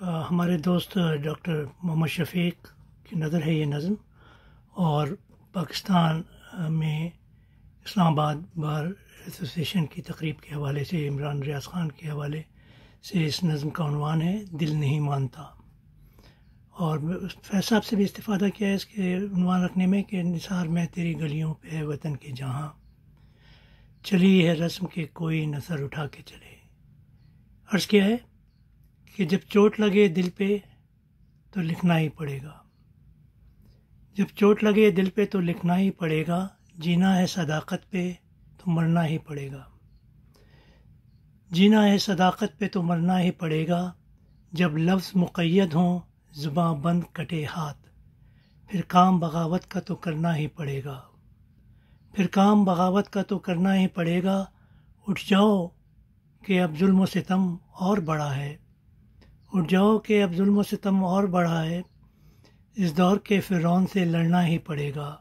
ہمارے دوست ڈاکٹر محمد شفیق کی نظر ہے یہ نظم، اور پاکستان میں اسلام آباد بار ایسوسیشن کی تقریب کے حوالے سے عمران ریاض خان کے حوالے سے اس نظم کا عنوان ہے دل نہیں مانتا۔ اور فیض صاحب سے بھی استفادہ کیا ہے اس کے عنوان رکھنے میں کہ نثار میں تیری گلیوں پہ ہے وطن کے جہاں، چلی ہے رسم کے کوئی نہ سر اٹھا کے چلے۔ عرض کیا ہے کہ جب چوٹ لگے دل پہ تو لکھنا ہی پڑے گا، جب چوٹ لگے دل پہ تو لکھنا ہی پڑے گا، جینا ہے صداقت پہ تو مرنا ہی پڑے گا، جینا ہے صداقت پہ تو مرنا ہی پڑے گا، جب لفظ مقید ہوں زباں بند کٹے ہاتھ، پھر کام بغاوت کا تو کرنا ہی پڑے گا، پھر کام بغاوت کا تو کرنا ہی پڑے گا، اٹھ جاؤ کہ اب ظلم و ستم اور بڑا ہے، اٹھ جاؤ کہ اب ظلم و ستم اور بڑھا ہے، اس دور کے فرعون سے لڑنا ہی پڑے گا،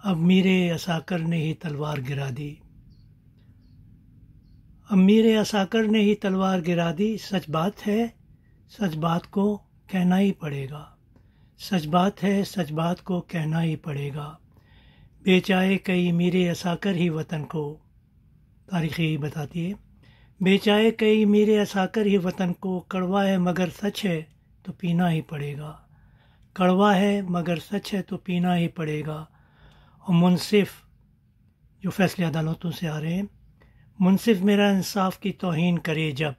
اب میرے عساکر نے ہی تلوار گرا دی، اب میرے عساکر نے ہی تلوار گرا دی، سچ بات ہے سچ بات کو کہنا ہی پڑے گا، سچ بات ہے سچ بات کو کہنا ہی پڑے گا، بیچائے کئی میرے عساکر ہی وطن کو، تاریخ یہی بتاتی ہے، بیچائے کئی میرے عساکر ہی وطن کو، کڑوا ہے مگر سچ ہے تو پینا ہی پڑے گا، کڑوا ہے مگر سچ ہے تو پینا ہی پڑے گا، اور منصف جو فیصلے عدالتوں سے آ رہے ہیں، منصف میرا انصاف کی توہین کرے جب،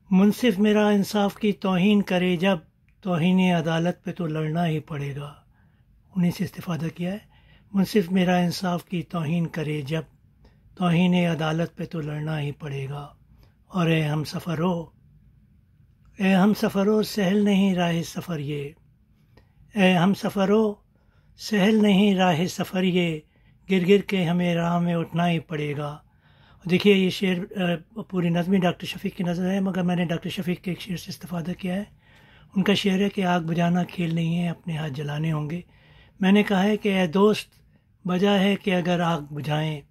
منصف میرا انصاف کی توہین کرے جب، توہین عدالت پہ تو لڑنا ہی پڑے گا، انہیں سے استفادہ کیا ہے، منصف میرا انصاف کی توہین کرے جب، توہین عدالت پہ تو لڑنا ہی پڑے گا، اور اے ہم سفرو، اے ہم سفرو سہل نہیں راہ سفر یہ، اے ہم سفرو سہل نہیں راہ سفر یہ، گر گر کے ہمیں راہ میں اٹھنا ہی پڑے گا۔ دیکھیے یہ شعر پوری نظمی ڈاکٹر شفیق کی نظر ہے، مگر میں نے ڈاکٹر شفیق کے ایک شعر سے استفادہ کیا ہے۔ ان کا شعر ہے کہ آگ بجھانا کھیل نہیں ہے، اپنے ہاتھ جلانے ہوں گے۔ میں نے کہا ہے کہ اے دوست بجا ہے کہ اگر آگ بجھائیں،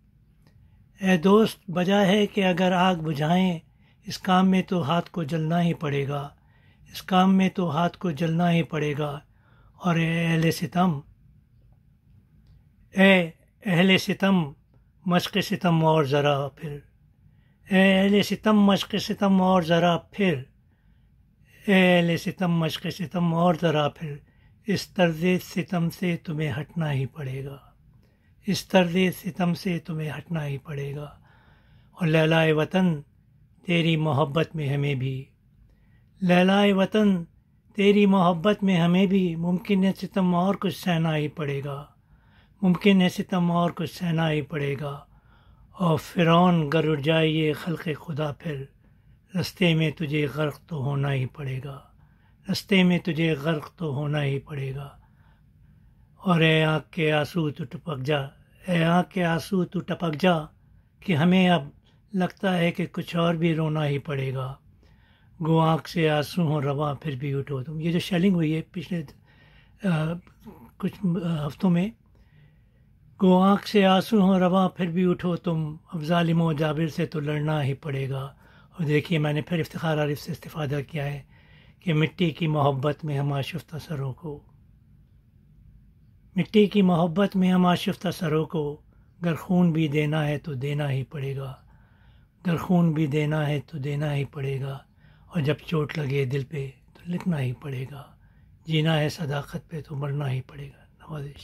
اے دوست بجا ہے کہ اگر آگ بجھائیں، اس کام میں تو ہاتھ کو جلنا ہی پڑے گا، اس کام میں تو ہاتھ کو جلنا ہی پڑے گا، اور اے اہل ستم، اے اہل ستم مشق ستم اور ذرا پھر، اے اہل ستم مشق ستم اور ذرا پھر، اے اہل ستم مشق ستم اور ذرا پھر، اس طرز ستم سے تمہیں ہٹنا ہی پڑے گا، اس طرز ستم سے تمہیں ہٹنا ہی پڑے گا، اور لیلائے وطن تیری محبت میں ہمیں بھی، لیلائے وطن تیری محبت میں ہمیں بھی، ممکن ہے ستم اور کچھ سہنا ہی پڑے گا، ممکن ہے ستم اور کچھ سہنا ہی پڑے گا، اور فرعون گر اٹھ جائے یہ خلق خدا پھر، رستے میں تجھے غرق تو ہونا ہی پڑے گا، رستے میں تجھے غرق تو ہونا ہی پڑے گا، اور اے آنکھ کے آنسو تو ٹپک جا، اے آنکھ کے آنسو تو ٹپک جا، کہ ہمیں اب لگتا ہے کہ کچھ اور بھی رونا ہی پڑے گا، گو آنکھ سے آنسو ہوں رواں پھر بھی اٹھو تم۔ یہ جو شیلنگ ہوئی ہے پچھلے کچھ ہفتوں میں، گو آنکھ سے آنسو ہوں رواں پھر بھی اٹھو تم، اب ظالم و جابر سے تو لڑنا ہی پڑے گا۔ اور دیکھیے میں نے پھر افتخار عارف سے استفادہ کیا ہے کہ مٹی کی محبت میں ہم آشفتہ سروں کو، مٹی کی محبت میں ہم آشفتہ سروں کو، گر خون بھی دینا ہے تو دینا ہی پڑے گا، گر خون بھی دینا ہے تو دینا ہی پڑے گا، اور جب چوٹ لگے دل پہ تو لکھنا ہی پڑے گا، جینا ہے صداقت پہ تو مرنا ہی پڑے گا۔ نوازش۔